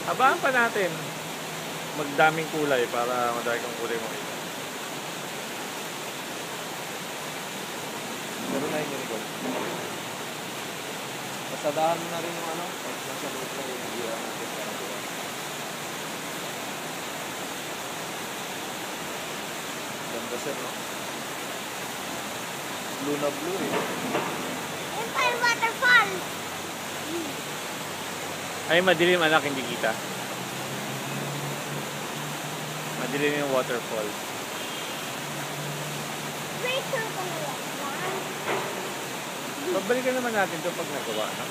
Habaan pa natin. Magdaming kulay para madami kang kulay makita. Pero na yung record. Pasadahan mo na rin yung ano. Nasa loob na yung view natin para buwan. Ganda sir, no? Blue na blue eh. Empire Waterfall. Ay, madilim anak, hindi kita. Madilim yung waterfall. Breaker ko na yan. Babalikan naman natin ito pag nagawa, no?